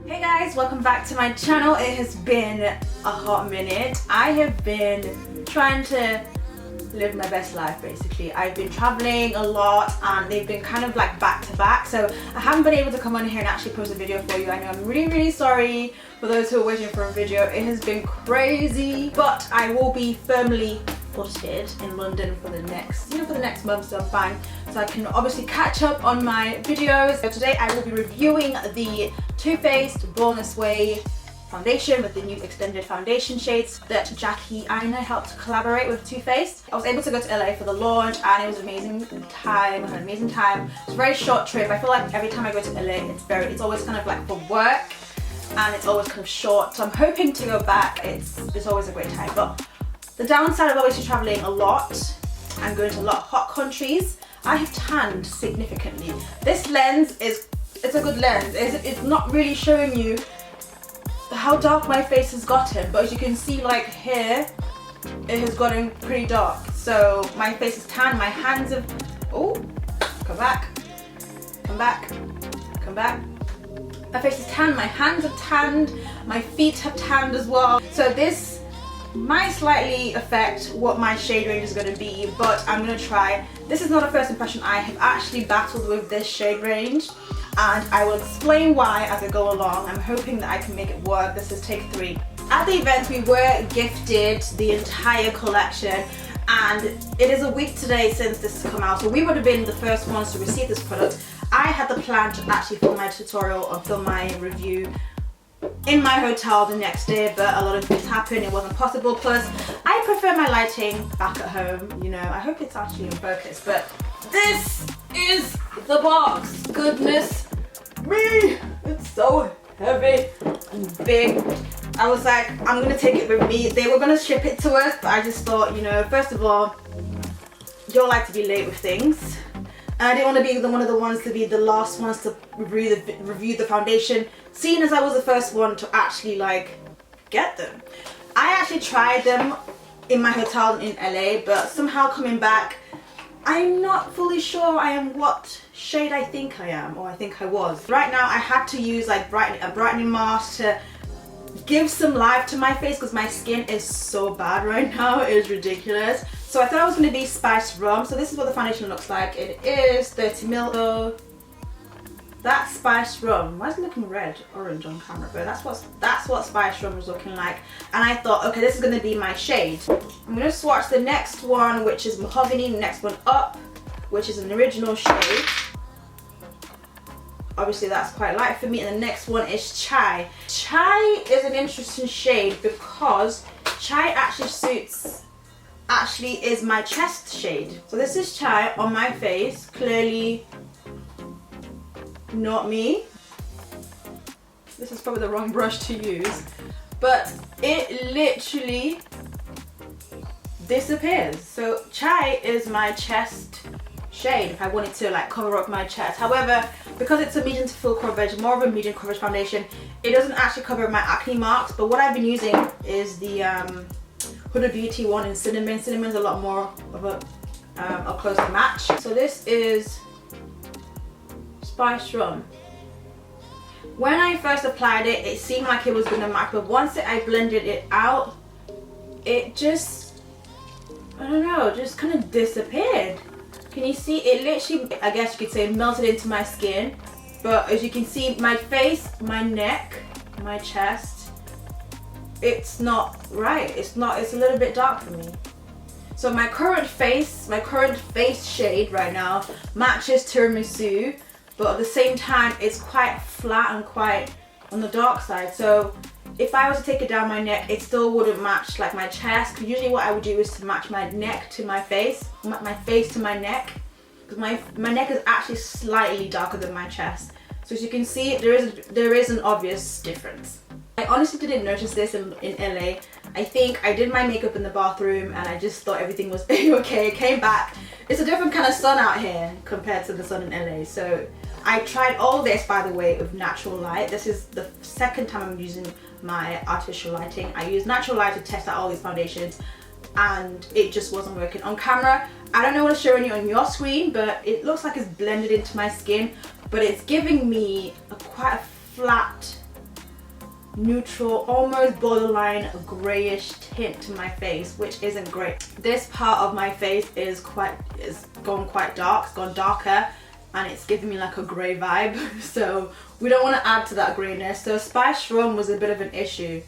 Hey guys, welcome back to my channel. It has been a hot minute. I have been trying to live my best life basically. I've been traveling a lot and they've been kind of like back to back, so I haven't been able to come on here and actually post a video for you. I know I'm really sorry for those who are waiting for a video. It has been crazy, but I will be firmly footed in London for the next month, so I'm fine. So I can obviously catch up on my videos. So today I will be reviewing the Too Faced Born This Way foundation with the new extended foundation shades that Aina helped collaborate with Too Faced. I was able to go to LA for the launch and it was an amazing time. I had an amazing time. It's a very short trip. I feel like every time I go to LA it's always kind of like for work and it's always kind of short. So I'm hoping to go back. It's always a great time. But the downside of obviously traveling a lot and going to a lot of hot countries, I have tanned significantly. This lens it's a good lens. It's not really showing you how dark my face has gotten, but as you can see, like here, it has gotten pretty dark. So my face is tan, my hands have, oh, come back. My face is tan, my hands have tanned, my feet have tanned as well. So this might slightly affect what my shade range is going to be, but I'm going to try. This is not a first impression. I have actually battled with this shade range and I will explain why as I go along. I'm hoping that I can make it work. This is take 3. At the event we were gifted the entire collection and it is a week today since this has come out, so we would have been the first ones to receive this product. I had the plan to actually film my tutorial or film my review in my hotel the next day, but a lot of things happened, it wasn't possible. Plus I prefer my lighting back at home, you know. I hope it's actually in focus, but this is the box. Goodness me, it's so heavy and big. I was like, I'm gonna take it with me. They were gonna ship it to us, but I just thought, you know, first of all, don't like to be late with things. And I didn't want to be one of the ones to be the last ones to review the foundation, seeing as I was the first one to actually like get them. I actually tried them in my hotel in LA, but somehow coming back, I'm not fully sure I am what shade I think I am, or I think I was. Right now I had to use like a brightening mask to give some life to my face because my skin is so bad right now. It is ridiculous. So I thought I was going to be spiced rum. So this is what the foundation looks like. It is 30 ml. So that's spiced rum. Why is it looking red, orange on camera? But that's what spiced rum was looking like. And I thought, okay, this is going to be my shade. I'm going to swatch the next one, which is Mahogany. The next one up, which is an original shade. Obviously that's quite light for me. And the next one is Chai. Chai is an interesting shade because Chai actually is my chest shade. So this is Chai on my face, clearly not me. This is probably the wrong brush to use, but it literally disappears. So Chai is my chest shade if I wanted to like cover up my chest. However, because it's a medium to full coverage, more of a medium coverage foundation, it doesn't actually cover my acne marks. But what I've been using is the Huda Beauty one in cinnamon. Cinnamon's a lot more of a closer match. So this is spiced rum. When I first applied it, it seemed like it was gonna match, but once I blended it out, it just, I don't know, just kind of disappeared. Can you see? It literally, I guess you could say, melted into my skin. But as you can see, my face, my neck, my chest, it's not right. It's a little bit dark for me. So my current face shade right now matches Tiramisu, but at the same time it's quite flat and quite on the dark side. So if I was to take it down my neck, it still wouldn't match like my chest. Because usually what I would do is to match my neck to my face, my face to my neck, because my neck is actually slightly darker than my chest. So as you can see, there is an obvious difference. I honestly didn't notice this in LA. I think I did my makeup in the bathroom and I just thought everything was okay. Came back, it's a different kind of sun out here compared to the sun in LA. So I tried all this, by the way, with natural light. This is the second time I'm using my artificial lighting. I used natural light to test out all these foundations and it just wasn't working on camera. I don't know what's showing you on your screen, but it looks like it's blended into my skin, but it's giving me quite a flat neutral, almost borderline grayish tint to my face, which isn't great. This part of my face is gone quite dark, it's gone darker, and it's giving me like a grey vibe. So we don't want to add to that greyness. So Spiced Rum was a bit of an issue.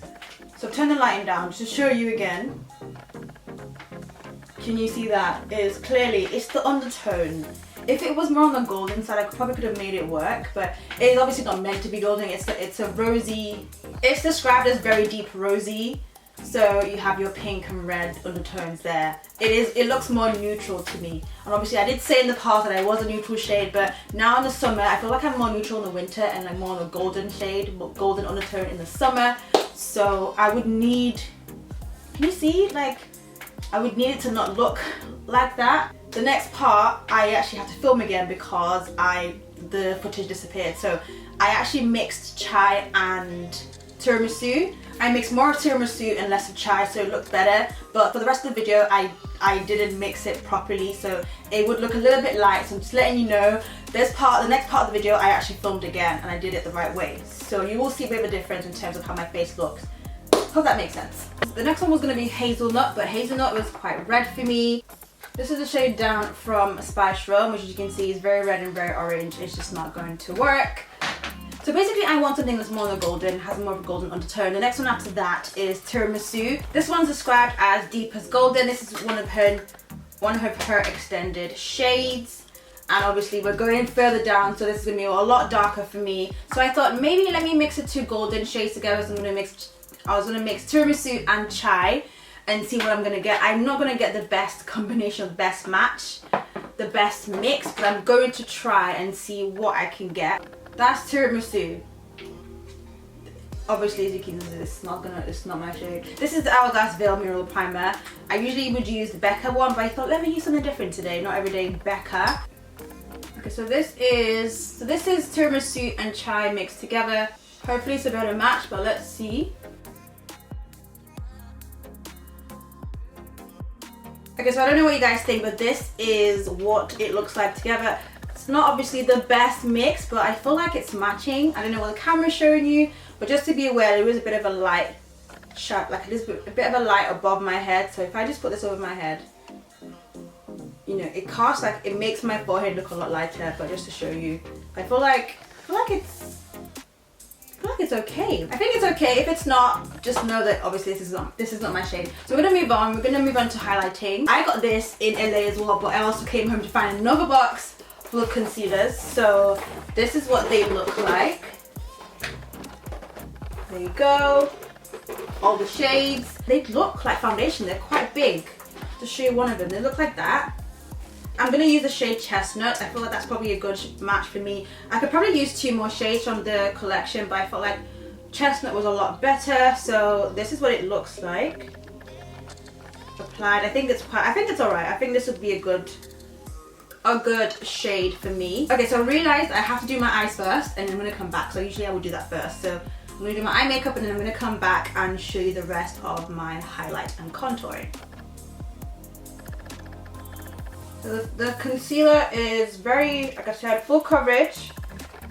So I've turned the lighting down just to show you again. Can you see that? It's the undertone. If it was more on the golden side, I probably could have made it work, but it's obviously not meant to be golden. It's a rosy, it's described as very deep rosy. So you have your pink and red undertones there. It looks more neutral to me. And obviously I did say in the past that I was a neutral shade, but now in the summer, I feel like I'm more neutral in the winter and like more on a golden shade, golden undertone in the summer. So I would need, can you see? Like, I would need it to not look like that. The next part, I actually had to film again because the footage disappeared. So I actually mixed chai and tiramisu. I mixed more of tiramisu and less of chai, so it looked better. But for the rest of the video, I didn't mix it properly, so it would look a little bit light. So I'm just letting you know, the next part of the video, I actually filmed again and I did it the right way. So you will see a bit of a difference in terms of how my face looks. Hope that makes sense. The next one was going to be Hazelnut, but Hazelnut was quite red for me. This is a shade down from Spiced Rum, which as you can see is very red and very orange. It's just not going to work. So basically I want something that's more than golden, has more of a golden undertone. The next one after that is Tiramisu. This one's described as deep as golden. This is one of her extended shades. And obviously we're going further down, so this is going to be a lot darker for me. So I thought maybe let me mix the two golden shades together. So I was going to mix tiramisu and chai and see what I'm going to get. I'm not going to get the best combination, the best match, the best mix, but I'm going to try and see what I can get. That's tiramisu. Obviously, as you can see, it's not my shade. This is the Hourglass Veil Mural Primer. I usually would use the Becca one, but I thought let me use something different today. Not everyday Becca. Okay, so this is tiramisu and chai mixed together. Hopefully it's a better match, but let's see. Okay, so I don't know what you guys think, but this is what it looks like together. It's not obviously the best mix, but I feel like it's matching. I don't know what the camera's showing you, but just to be aware, there is a bit of a light shot, like a bit of a light above my head. So if I just put this over my head, you know, it casts like, it makes my forehead look a lot lighter. But just to show you, I feel like it's okay. I think it's okay. If it's not, just know that obviously this is not my shade. So we're gonna move on. We're gonna move on to highlighting. I got this in LA as well, but I also came home to find another box full of concealers. So this is what they look like. There you go. All the shades. They look like foundation. They're quite big. To show you one of them, they look like that. I'm going to use the shade Chestnut. I feel like that's probably a good match for me. I could probably use 2 more shades from the collection, but I felt like Chestnut was a lot better. So this is what it looks like. Applied. I think it's alright. I think this would be a good shade for me. Okay, so I realized I have to do my eyes first and I'm going to come back. So usually I would do that first. So I'm going to do my eye makeup and then I'm going to come back and show you the rest of my highlight and contouring. So the concealer is very, like I said, full coverage.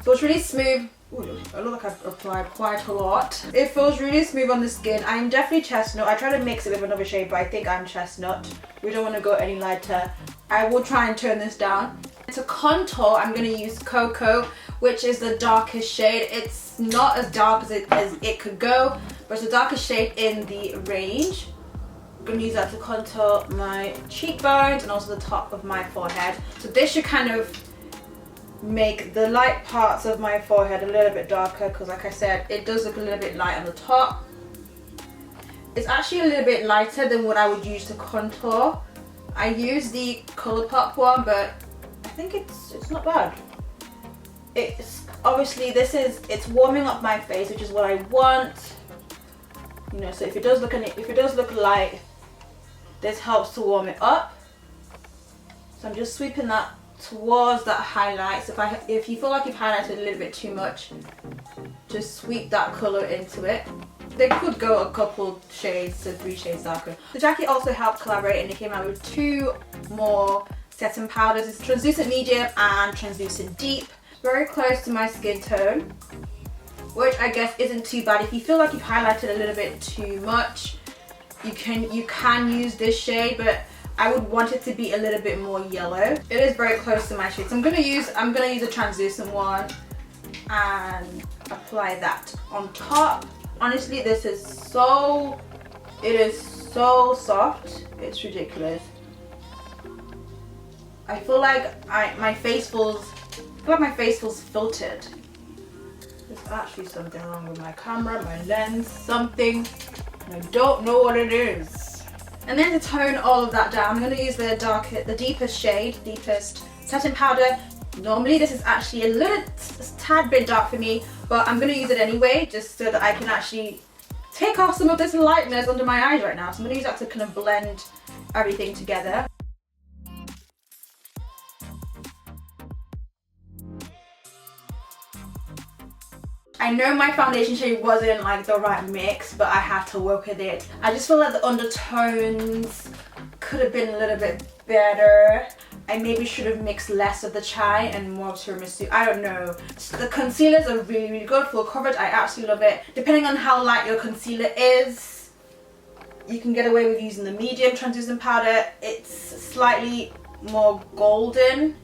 So it's really smooth. Ooh, I look like I've applied quite a lot. It feels really smooth on the skin. I'm definitely Chestnut. I try to mix it with another shade, but I think I'm Chestnut. We don't want to go any lighter. I will try and turn this down. To contour, I'm going to use Cocoa, which is the darkest shade. It's not as dark as it could go, but it's the darkest shade in the range. I'm going to use that to contour my cheekbones and also the top of my forehead. So this should kind of make the light parts of my forehead a little bit darker, because like I said, it does look a little bit light on the top. It's actually a little bit lighter than what I would use to contour. I use the Colourpop one, but I think it's not bad. It's obviously it's warming up my face, which is what I want. You know, so if it does look light, this helps to warm it up. So I'm just sweeping that towards that highlight. So if you feel like you've highlighted a little bit too much, just sweep that colour into it. They could go a couple shades to 3 shades darker. The jacket also helped collaborate and they came out with 2 more setting powders. It's translucent medium and translucent deep. Very close to my skin tone. which I guess isn't too bad. If you feel like you've highlighted a little bit too much, you can use this shade, but I would want it to be a little bit more yellow. It is very close to my shade, so I'm gonna use a translucent one and apply that on top. Honestly, this is so soft, it's ridiculous. I feel like my face feels filtered. There's actually something wrong with my camera, my lens, something, and I don't know what it is. And then to tone all of that down, I'm going to use the deepest shade, deepest setting powder. Normally this is actually a tad bit dark for me, but I'm going to use it anyway, just so that I can actually take off some of this lightness under my eyes right now. So I'm going to use that to kind of blend everything together. I know my foundation shade wasn't like the right mix, but I had to work with it. I just feel like the undertones could have been a little bit better. I maybe should have mixed less of the chai and more of tiramisu. I don't know. The concealers are really, really good. Full coverage, I absolutely love it. Depending on how light your concealer is, you can get away with using the medium translucent powder. It's slightly more golden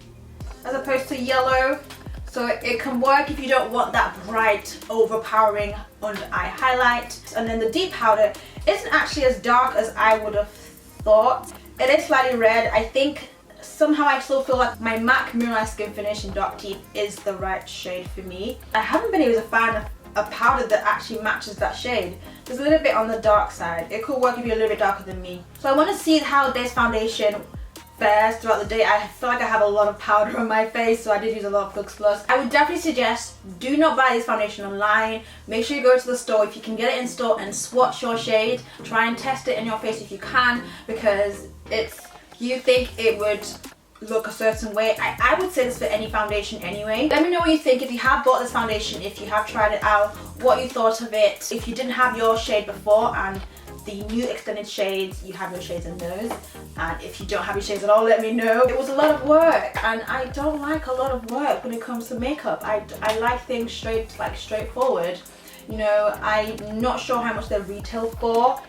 as opposed to yellow. So it can work if you don't want that bright, overpowering under eye highlight. And then the deep powder isn't actually as dark as I would have thought. It is slightly red. I think somehow I still feel like my MAC Moonlight Skin Finish in Dark Deep is the right shade for me. I haven't been able to find a powder that actually matches that shade. It's a little bit on the dark side. It could work if you're a little bit darker than me. So I want to see how this foundation fares throughout the day. I feel like I have a lot of powder on my face, so I did use a lot of Flux Plus. I would definitely suggest do not buy this foundation online. Make sure you go to the store if you can get it in store and swatch your shade. Try and test it in your face if you can, because you think it would look a certain way. I would say this for any foundation anyway. Let me know what you think. If you have bought this foundation, if you have tried it out, what you thought of it. If you didn't have your shade before and the new extended shades, you have your shades in those. And if you don't have your shades at all, let me know. It was a lot of work, and I don't like a lot of work when it comes to makeup. I like things straightforward. You know, I'm not sure how much they retail for,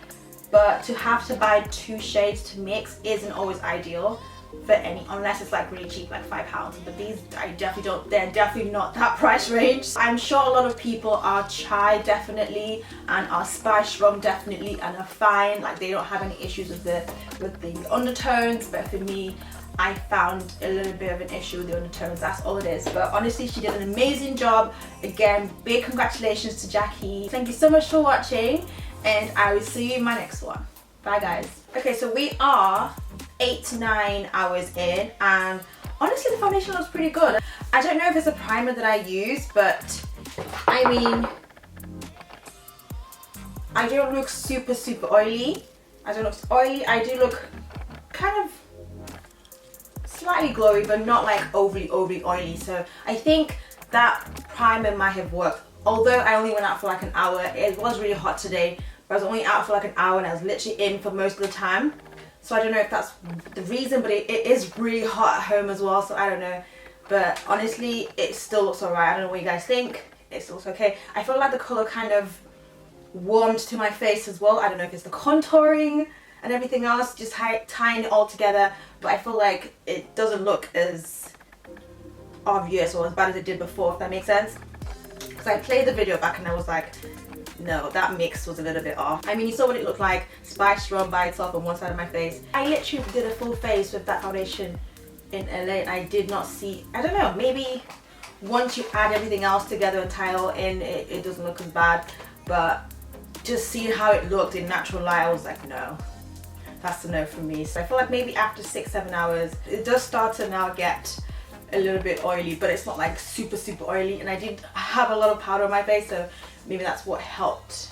but to have to buy 2 shades to mix isn't always ideal for unless it's like really cheap, like £5. But these, they're definitely not that price range. I'm sure a lot of people are chai definitely, and are spiced rum definitely, and are fine, like they don't have any issues with the undertones. But for me, I found a little bit of an issue with the undertones. That's all it is. But honestly, she did an amazing job. Again, big congratulations to Jackie. Thank you so much for watching, and I will see you in my next one. Bye guys. Okay, so we are 8 to 9 hours in, and honestly the foundation looks pretty good. I don't know if it's a primer that I use, but I mean, I don't look super oily. I don't look oily. I do look kind of slightly glowy, but not like overly oily. So I think that primer might have worked. Although I only went out for like an hour. It was really hot today, but I was only out for like an hour, and I was literally in for most of the time. So I don't know if that's the reason, but it is really hot at home as well, so I don't know. But honestly, it still looks alright. I don't know what you guys think. It still looks okay. I feel like the colour kind of warmed to my face as well. I don't know if it's the contouring and everything else, just tying it all together. But I feel like it doesn't look as obvious or as bad as it did before, if that makes sense. Because I played the video back and I was like, no, that mix was a little bit off. I mean, you saw what it looked like, spiced rum by itself on one side of my face. I literally did a full face with that foundation in LA, and I did not see, I don't know, maybe once you add everything else together and tie it all in, it doesn't look as bad. But just seeing how it looked in natural light, I was like, no, that's a no for me. So I feel like maybe after 6-7 hours, it does start to now get a little bit oily, but it's not like super oily, and I did have a lot of powder on my face, so maybe that's what helped